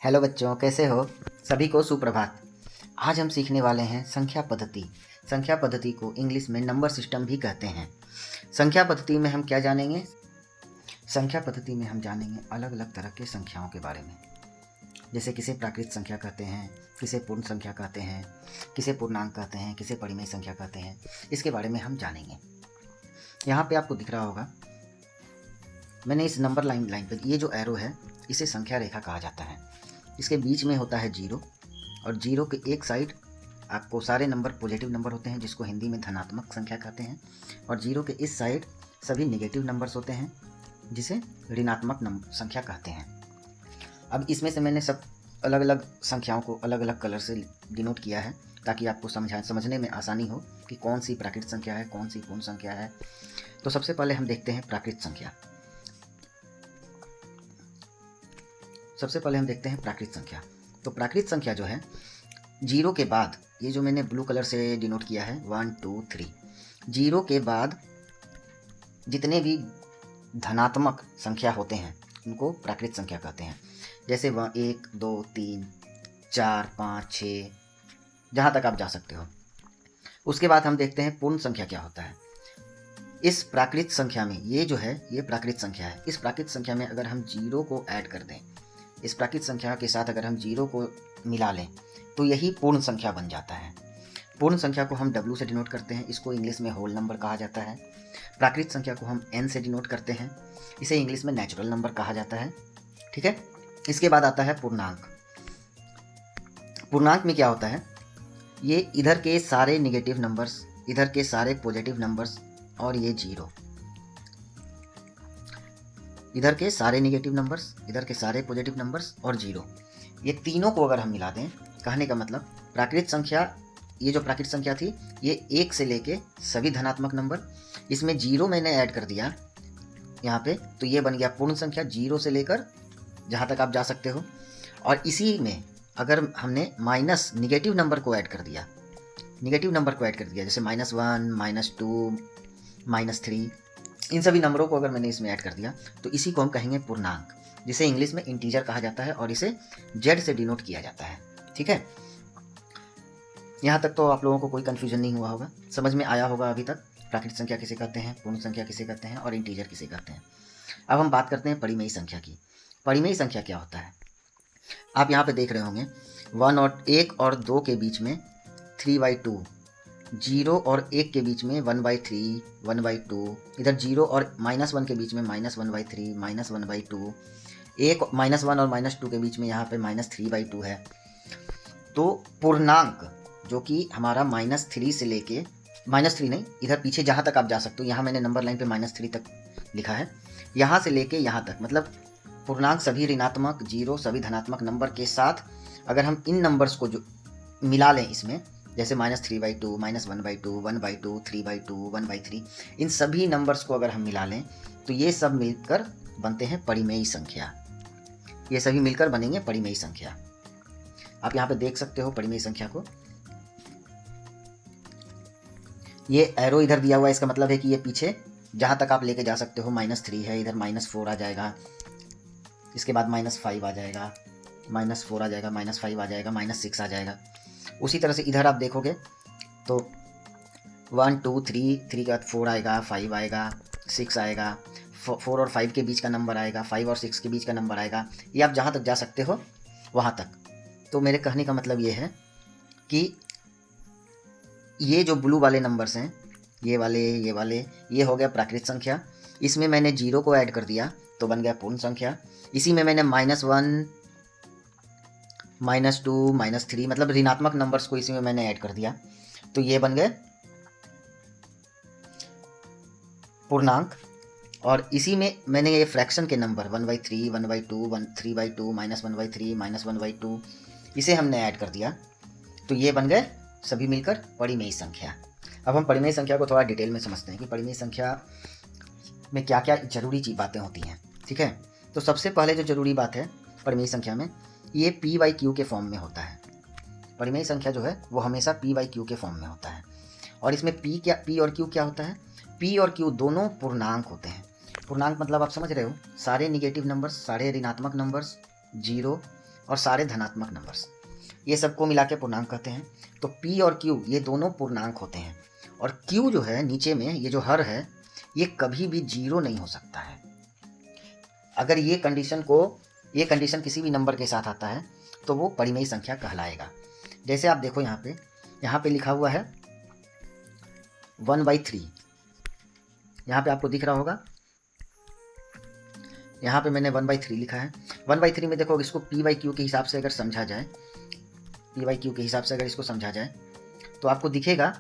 Hello बच्चों, कैसे हो? सभी को सुप्रभात। आज हम सीखने वाले हैं संख्या पद्धति। संख्या पद्धति को इंग्लिश में नंबर सिस्टम भी कहते हैं। संख्या पद्धति में हम क्या जानेंगे? संख्या पद्धति में हम जानेंगे अलग अलग तरह के संख्याओं के बारे में। जैसे किसे प्राकृत संख्या कहते हैं, किसे पूर्ण संख्या कहते हैं, किसे पूर्णांक कहते हैं, किसे परिमेय संख्या कहते हैं। इसके बारे में हम जानेंगे। यहाँ पे आपको दिख रहा होगा, मैंने इस नंबर लाइन पर ये जो एरो है इसे संख्या रेखा कहा जाता है। इसके बीच में होता है जीरो, और जीरो के एक साइड आपको सारे नंबर पॉजिटिव नंबर होते हैं जिसको हिंदी में धनात्मक संख्या कहते हैं, और जीरो के इस साइड सभी नेगेटिव नंबर्स होते हैं जिसे ऋणात्मक संख्या कहते हैं। अब इसमें से मैंने सब अलग अलग संख्याओं को अलग अलग कलर से डिनोट किया है ताकि आपको समझने में आसानी हो कि कौन सी प्राकृत संख्या है, कौन सी पूर्ण संख्या है। तो सबसे पहले हम देखते हैं प्राकृत संख्या। तो प्राकृत संख्या जो है, जीरो के बाद, ये जो मैंने ब्लू कलर से डिनोट किया है 1 2 3, जीरो के बाद जितने भी धनात्मक संख्या होते हैं उनको प्राकृत संख्या कहते हैं। जैसे 1 2 3 4 5 6, जहाँ तक आप जा सकते हो। उसके बाद हम देखते हैं पूर्ण संख्या क्या होता है। इस प्राकृत संख्या में ये जो है ये प्राकृत संख्या है। इस प्राकृत संख्या में अगर हम जीरो को ऐड कर दें, इस प्राकृत संख्या के साथ अगर हम जीरो को मिला लें तो यही पूर्ण संख्या बन जाता है। पूर्ण संख्या को हम W से डिनोट करते हैं, इसको इंग्लिश में होल नंबर कहा जाता है। प्राकृत संख्या को हम N से डिनोट करते हैं, इसे इंग्लिश में नेचुरल नंबर कहा जाता है। ठीक है। इसके बाद आता है पूर्णांक। पूर्णांक में क्या होता है, ये इधर के सारे निगेटिव नंबर्स, इधर के सारे पॉजिटिव नंबर्स, और ये जीरो, इधर के सारे निगेटिव नंबर्स, इधर के सारे पॉजिटिव नंबर्स और जीरो, ये तीनों को अगर हम मिला दें, कहने का मतलब प्राकृत संख्या, ये जो प्राकृत संख्या थी ये एक से लेके सभी धनात्मक नंबर, इसमें जीरो मैंने ऐड कर दिया यहाँ पे, तो ये बन गया पूर्ण संख्या, जीरो से लेकर जहाँ तक आप जा सकते हो। और इसी में अगर हमने माइनस निगेटिव नंबर को ऐड कर दिया, जैसे -1 -2 -3, इन सभी नंबरों को अगर मैंने इसमें ऐड कर दिया तो इसी को हम कहेंगे पूर्णांक, जिसे इंग्लिश में इंटीजर कहा जाता है और इसे जेड से डिनोट किया जाता है। ठीक है। यहाँ तक तो आप लोगों को कोई कन्फ्यूजन नहीं हुआ होगा, समझ में आया होगा अभी तक प्राकृत संख्या किसे कहते हैं, पूर्ण संख्या किसे कहते हैं और इंटीजर किसे कहते हैं। अब हम बात करते हैं परिमेय संख्या की। परिमेय संख्या क्या होता है, आप यहाँ पे देख रहे होंगे 1 और 2 के बीच में 3/2, 0 और 1 के बीच में 1/3 1/2, इधर 0 और -1 के बीच में -1/3 -1/2, 1 और -2 के बीच में यहाँ पे -3/2 है। तो पूर्णांक जो कि हमारा -3 से लेके, -3 नहीं, इधर पीछे जहाँ तक आप जा सकते हो, यहाँ मैंने नंबर लाइन पे -3 तक लिखा है, यहाँ से लेके यहाँ तक, मतलब पूर्णांक सभी ऋणात्मक, जीरो सभी धनात्मक नंबर के साथ अगर हम इन नंबर्स को जो मिला लें इसमें, जैसे -3/2 -1/2 1/2 3/2 1/3, इन सभी नंबर्स को अगर हम मिला लें तो ये सब मिलकर बनते हैं परिमेयी संख्या। ये सभी मिलकर बनेंगे परिमेयी संख्या। आप यहाँ पे देख सकते हो परिमेयी संख्या को, ये एरो इधर दिया हुआ है, इसका मतलब है कि ये पीछे जहाँ तक आप लेके जा सकते हो। -3 है, इधर -4 आ जाएगा, इसके बाद -5 आ जाएगा, -4 आ जाएगा, -5 आ जाएगा, -6 आ जाएगा। उसी तरह से इधर आप देखोगे तो 1 2 3 के बाद 4 आएगा, 5 आएगा, 6 आएगा, 4 और 5 के बीच का नंबर आएगा, 5 और 6 के बीच का नंबर आएगा। ये आप जहाँ तक जा सकते हो वहाँ तक। तो मेरे कहने का मतलब ये है कि ये जो ब्लू वाले नंबर्स हैं, ये वाले, ये हो गया प्राकृत संख्या। इसमें मैंने जीरो को ऐड कर दिया तो बन गया पूर्ण संख्या। इसी में मैंने -1 -2 -3, मतलब ऋणात्मक नंबर्स को इसी में मैंने ऐड कर दिया तो ये बन गए पूर्णांक। और इसी में मैंने ये फ्रैक्शन के नंबर 1/3 1/2 3/2 -1/3 -1/2, इसे हमने ऐड कर दिया तो ये बन गए सभी मिलकर परिमेय संख्या। अब हम परिमेय संख्या को थोड़ा डिटेल में समझते हैं कि परिमेय संख्या में क्या क्या जरूरी बातें होती हैं। ठीक है। तो सबसे पहले जो जरूरी बात है परिमेय संख्या में, ये P/Q के फॉर्म में होता है। परिमेय संख्या जो है वो हमेशा P/Q के फॉर्म में होता है। और इसमें P और Q क्या होता है, P और Q दोनों पूर्णांक होते हैं। पूर्णांक मतलब आप समझ रहे हो, सारे निगेटिव नंबर्स, सारे ऋणात्मक नंबर्स, जीरो और सारे धनात्मक नंबर्स, ये सबको मिला के पूर्णांक कहते हैं। तो P और Q ये दोनों पूर्णांक होते हैं, और Q जो है नीचे में ये जो हर है ये कभी भी 0 नहीं हो सकता है। अगर ये कंडीशन किसी भी नंबर के साथ आता है तो वो परिमेय संख्या कहलाएगा। जैसे आप देखो यहाँ पे लिखा हुआ है 1/3, यहाँ पे आपको दिख रहा होगा, यहाँ पे मैंने 1/3 लिखा है। 1/3 में देखो इसको P/Q के हिसाब से अगर समझा जाए, P/Q के हिसाब से अगर इसको समझा जाए तो आपको दिखेगा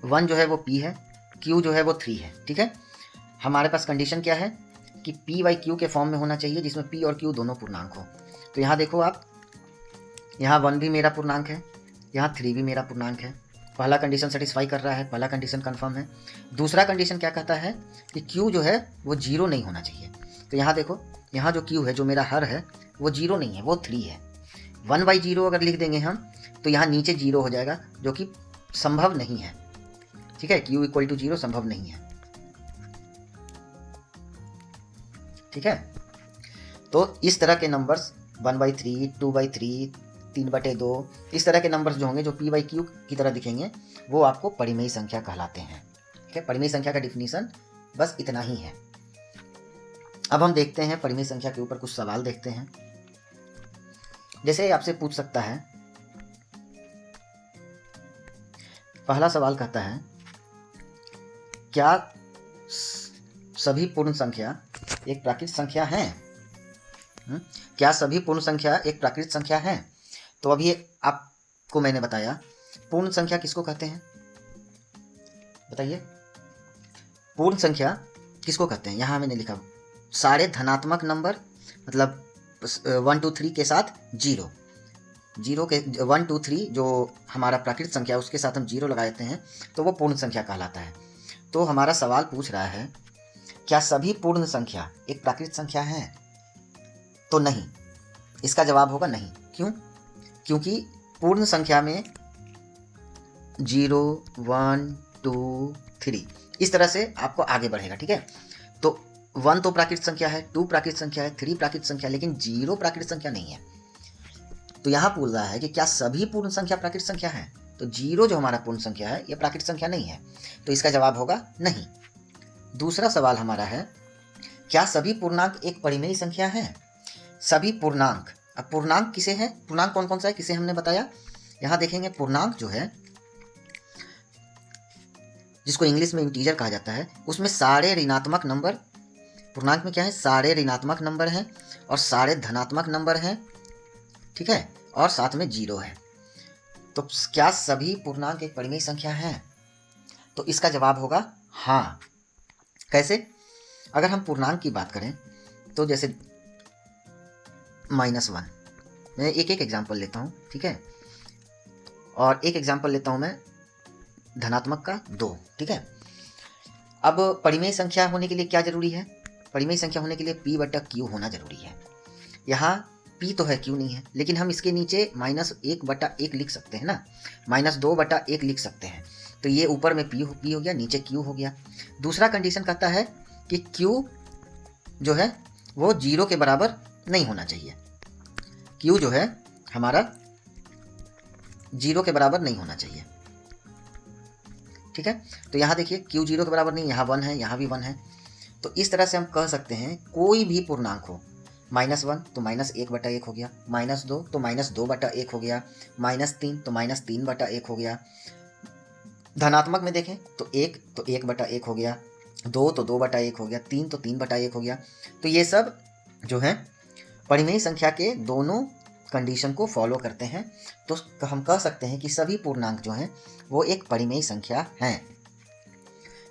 1 जो है वो P है, Q जो है वो 3 है। ठीक है, हमारे पास कंडीशन क्या है कि P/Q के फॉर्म में होना चाहिए जिसमें P और Q दोनों पूर्णांक हो। तो यहाँ देखो आप, यहाँ 1 भी मेरा पूर्णांक है, यहाँ 3 भी मेरा पूर्णांक है। पहला कंडीशन सेटिस्फाई कर रहा है, पहला कंडीशन कंफर्म है। दूसरा कंडीशन क्या कहता है कि Q जो है वो 0 नहीं होना चाहिए। तो यहाँ देखो, यहाँ जो Q है जो मेरा हर है वो 0 नहीं है, वो 3 है। 1/0 अगर लिख देंगे हम तो यहाँ नीचे 0 हो जाएगा, जो कि संभव नहीं है। ठीक है, Q = 0 संभव नहीं है। ठीक है, तो इस तरह के नंबर्स 1/3, 2/3, 3/2 इस तरह के नंबर्स जो होंगे जो P/Q की तरह दिखेंगे वो आपको परिमेय संख्या कहलाते हैं। ठीक है, परिमेय संख्या का डिफिनीशन बस इतना ही है। अब हम देखते हैं परिमेय संख्या के ऊपर कुछ सवाल देखते हैं। जैसे आपसे पूछ सकता है, पहला सवाल कहता है क्या सभी पूर्ण संख्या एक प्राकृत संख्या है? क्या सभी पूर्ण संख्या एक प्राकृत संख्या है? तो अभी आपको मैंने बताया पूर्ण संख्या किसको कहते हैं, बताइए पूर्ण संख्या किसको कहते हैं। यहाँ मैंने लिखा सारे धनात्मक नंबर, मतलब 1 2 3 के साथ 0 के 1 2 3 जो हमारा प्राकृत संख्या उसके साथ हम 0 लगा देते हैं तो वो पूर्ण संख्या कहलाता है। तो हमारा सवाल पूछ रहा है क्या सभी पूर्ण संख्या एक प्राकृत संख्या है? तो नहीं, इसका जवाब होगा नहीं। क्यों? क्योंकि पूर्ण संख्या में 0 1 2 3 इस तरह से आपको आगे बढ़ेगा। ठीक है, तो 1 तो प्राकृत संख्या है, 2 प्राकृत संख्या है, 3 प्राकृत संख्या है, लेकिन 0 प्राकृत संख्या नहीं है। तो यहाँ पूछ रहा है कि क्या सभी पूर्ण संख्या प्राकृत संख्या है? तो 0 जो हमारा पूर्ण संख्या है यह प्राकृत संख्या नहीं है, तो इसका जवाब होगा नहीं। दूसरा सवाल हमारा है क्या सभी पूर्णांक एक परिमेय संख्या है? सभी पूर्णांक, अब पूर्णांक किसे है, पूर्णांक कौन कौन सा है किसे हमने बताया। यहाँ देखेंगे पूर्णांक जो है जिसको इंग्लिश में इंटीजर कहा जाता है, उसमें सारे ऋणात्मक नंबर, पूर्णांक में क्या है, सारे ऋणात्मक नंबर हैं और सारे धनात्मक नंबर हैं। ठीक है, और साथ में 0 है। तो क्या सभी पूर्णांक एक परिमेय संख्या है? तो इसका जवाब होगा हाँ। कैसे? अगर हम पूर्णांक की बात करें तो जैसे -1, मैं एक एग्जाम्पल लेता हूँ। ठीक है, और एक एग्जाम्पल लेता हूँ मैं धनात्मक का 2। ठीक है, अब परिमेय संख्या होने के लिए क्या जरूरी है? परिमेय संख्या होने के लिए P/Q होना जरूरी है। यहाँ P तो है, Q नहीं है, लेकिन हम इसके नीचे -1/1 लिख सकते हैं ना, -2/1 लिख सकते हैं। तो ये ऊपर में P हो गया, नीचे Q हो गया। दूसरा कंडीशन कहता है कि Q जो है वो 0 के बराबर नहीं होना चाहिए। Q जो है हमारा 0 के बराबर नहीं होना चाहिए। ठीक है, तो यहाँ देखिए Q 0 के बराबर नहीं, यहाँ 1 है, यहाँ भी 1 है। तो इस तरह से हम कह सकते हैं कोई भी पूर्णांक हो, -1 तो -1/1 हो गया, -2 तो -2/1 हो गया, -3 तो -3/1 हो गया। धनात्मक में देखें तो 1 तो 1/1 हो गया, 2 तो 2/1 हो गया, 3 तो 3/1 हो गया। तो ये सब जो है परिमेय संख्या के दोनों कंडीशन को फॉलो करते हैं। तो हम कह सकते हैं कि सभी पूर्णांक जो हैं वो एक परिमेय संख्या हैं।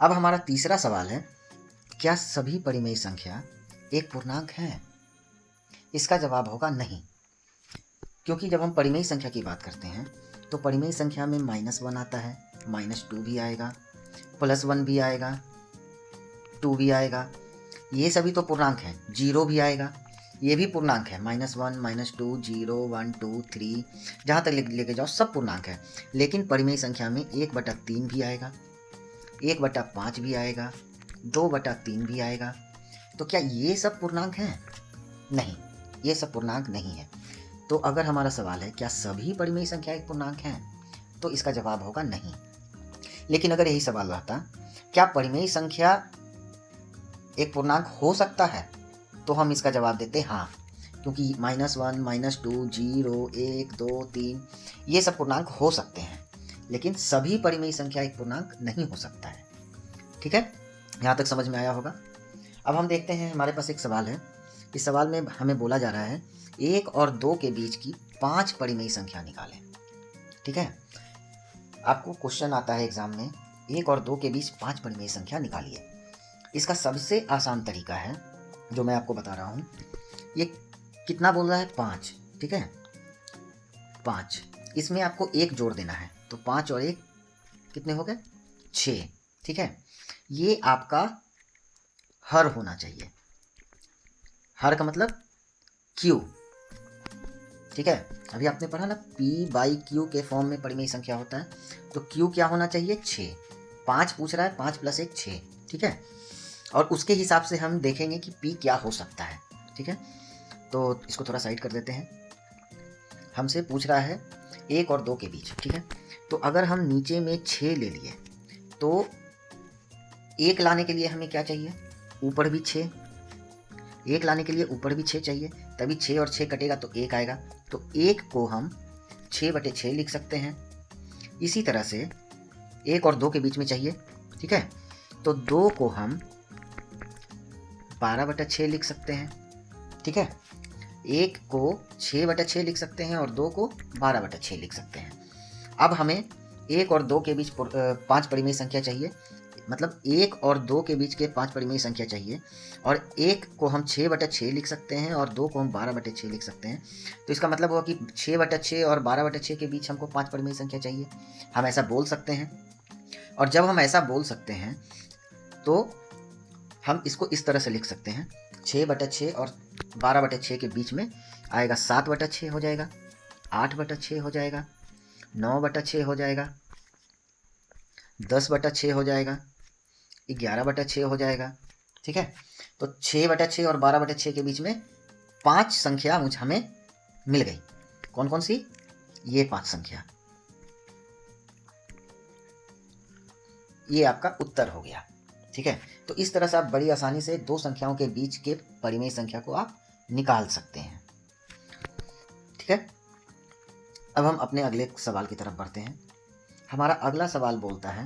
अब हमारा तीसरा सवाल है क्या सभी परिमेय संख्या एक पूर्णांक है? इसका जवाब होगा नहीं, क्योंकि जब हम परिमेय संख्या की बात करते हैं तो परिमेय संख्या में -1 आता है, -2 भी आएगा, +1 भी आएगा, 2 भी आएगा। ये सभी तो पूर्णांक हैं। 0 भी आएगा, ये भी पूर्णांक है, -1 -2 0 1 2 3 जहाँ तक लेके जाओ सब पूर्णांक है। लेकिन परिमेय संख्या में 1/3 भी आएगा, 1/5 भी आएगा, 2/3 भी आएगा। तो क्या ये सब पूर्णांक हैं? नहीं, ये सब पूर्णांक नहीं है। तो अगर हमारा सवाल है क्या सभी परिमेय संख्या एक पूर्णांक हैं, तो इसका जवाब होगा नहीं। लेकिन अगर यही सवाल रहता क्या परिमेय संख्या एक पूर्णांक हो सकता है, तो हम इसका जवाब देते हाँ, क्योंकि -1, -2, 0, 1, 2, 3 ये सब पूर्णांक हो सकते हैं, लेकिन सभी परिमेय संख्या एक पूर्णांक नहीं हो सकता है। ठीक है, यहाँ तक समझ में आया होगा। अब हम देखते हैं, हमारे पास एक सवाल है। इस सवाल में हमें बोला जा रहा है 1 और 2 के बीच की 5 परिमेय संख्या निकालें। ठीक है, आपको क्वेश्चन आता है एग्जाम में 1 और 2 के बीच 5 परिमेय संख्या निकालिए। इसका सबसे आसान तरीका है जो मैं आपको बता रहा हूँ। ये कितना बोल रहा है? 5। ठीक है, 5। इसमें आपको 1 जोड़ देना है, तो 5 और 1 कितने हो गए? 6। ठीक है, ये आपका हर होना चाहिए। हर का मतलब Q। ठीक है, अभी आपने पढ़ा ना P/Q के फॉर्म में परिमेय संख्या होता है, तो Q क्या होना चाहिए? 6। 5 पूछ रहा है, 5 + 1 6। ठीक है, और उसके हिसाब से हम देखेंगे कि P क्या हो सकता है। ठीक है, तो इसको थोड़ा साइड कर देते हैं। हमसे पूछ रहा है 1 और 2 के बीच। ठीक है, तो अगर हम नीचे में 6 ले लिए तो 1 लाने के लिए हमें क्या चाहिए? ऊपर भी 6। 1 लाने के लिए ऊपर भी 6 चाहिए, तभी 6 और 6 कटेगा तो 1 आएगा। तो 1 को हम 6/6 लिख सकते हैं। इसी तरह से 1 और 2 के बीच में चाहिए। ठीक है, तो 2 को हम 12/6 लिख सकते हैं। ठीक है, 1 को 6/6 लिख सकते हैं और 2 को 12/6 लिख सकते हैं। अब हमें 1 और 2 के बीच 5 परिमेय संख्या चाहिए, मतलब 1 और 2 के बीच के 5 परिमेय संख्या चाहिए, और 1 को हम 6/6 लिख सकते हैं और 2 को हम 12/6 लिख सकते हैं। तो इसका मतलब हुआ कि 6/6 और 12/6 के बीच हमको 5 परिमेय संख्या चाहिए। हम ऐसा बोल सकते हैं, और जब हम ऐसा बोल सकते हैं तो हम इसको इस तरह से लिख सकते हैं। 6/6 और 12/6 के बीच में आएगा 7/6 हो जाएगा, 8/6 हो जाएगा, 9/6 हो जाएगा, 10/6 हो जाएगा, 11/6 हो जाएगा। ठीक है, तो 6/6 और 12/6 के बीच में 5 संख्या हमें मिल गई। कौन कौन सी? ये 5 संख्या। ये आपका उत्तर हो गया। ठीक है, तो इस तरह से आप बड़ी आसानी से 2 संख्याओं के बीच के परिमेय संख्या को आप निकाल सकते हैं। ठीक है, अब हम अपने अगले सवाल की तरफ बढ़ते हैं। हमारा अगला सवाल बोलता है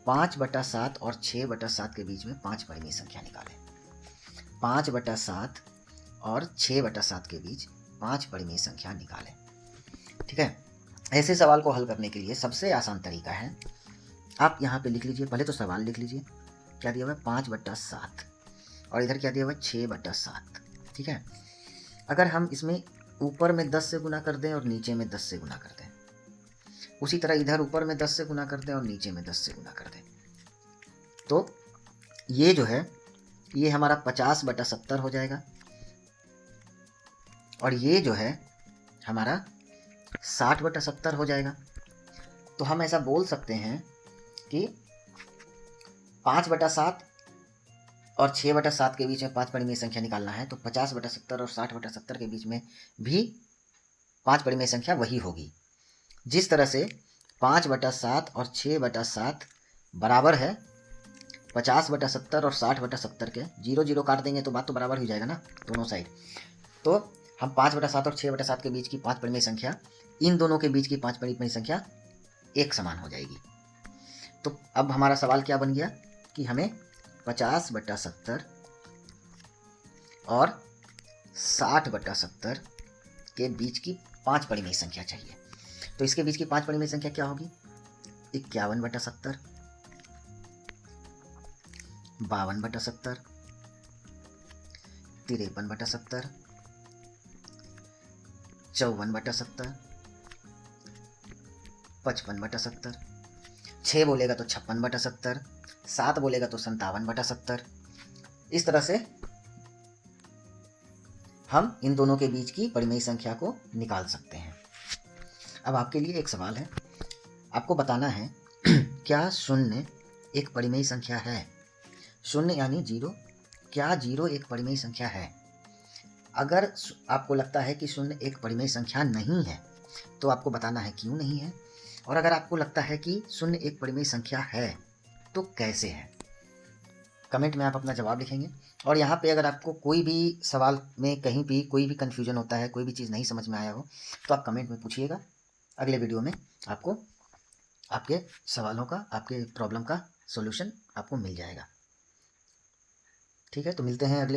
5/7 और 6/7 के बीच में 5 परिमेय संख्या निकालें। 5/7 और 6/7 के बीच 5 परिमेय संख्या निकालें। ठीक है, ऐसे सवाल को हल करने के लिए सबसे आसान तरीका है, आप यहाँ पे लिख लीजिए। पहले तो सवाल लिख लीजिए, क्या दिया हुआ है? 5/7, और इधर क्या दिया हुआ है? 6/7। ठीक है, अगर हम इसमें ऊपर में 10 से गुना कर दें और नीचे में 10 से गुना कर दें, उसी तरह इधर ऊपर में 10 से गुना कर दें और नीचे में 10 से गुना कर दें, तो ये जो है ये हमारा 50/70 हो जाएगा, और ये जो है हमारा 60/70 हो जाएगा। तो हम ऐसा बोल सकते हैं कि 5/7 और 6/7 के बीच में 5 परिमेय संख्या निकालना है, तो 50/70 और 60/70 के बीच में भी 5 परिमेय संख्या वही होगी। जिस तरह से 5/7 और 6/7 बराबर है 50/70 और 60/70 के, 0 काट देंगे तो बात तो बराबर हो जाएगा ना दोनों साइड। तो हम 5/7 और 6/7 के बीच की 5 परिमेय संख्या, इन दोनों के बीच की 5 परिमेय संख्या एक समान हो जाएगी। तो अब हमारा सवाल क्या बन गया कि हमें 50/70 और 60/70 के बीच की 5 परिमेय संख्या चाहिए। तो इसके बीच की 5 परिमेय संख्या क्या होगी? 51/70, 52/70, 53/70, 54/70, 55/70, 6 बोलेगा तो 56/70, 7 बोलेगा तो 57/70। इस तरह से हम इन दोनों के बीच की परिमेय संख्या को निकाल सकते हैं। अब आपके लिए एक सवाल है, आपको बताना है क्या 0 एक परिमेय संख्या है? 0 यानी 0, क्या 0 एक परिमेय संख्या है? अगर आपको लगता है कि शून्य एक परिमेय संख्या नहीं है तो आपको बताना है क्यों नहीं है, और अगर आपको लगता है कि शून्य एक परिमेय संख्या है तो कैसे है। कमेंट में आप अपना जवाब लिखेंगे। और यहाँ पे अगर आपको कोई भी सवाल में कहीं भी कोई भी कन्फ्यूजन होता है, कोई भी चीज़ नहीं समझ में आया हो, तो आप कमेंट में पूछिएगा। अगले वीडियो में आपको आपके सवालों का, आपके प्रॉब्लम का सॉल्यूशन आपको मिल जाएगा। ठीक है, तो मिलते हैं अगले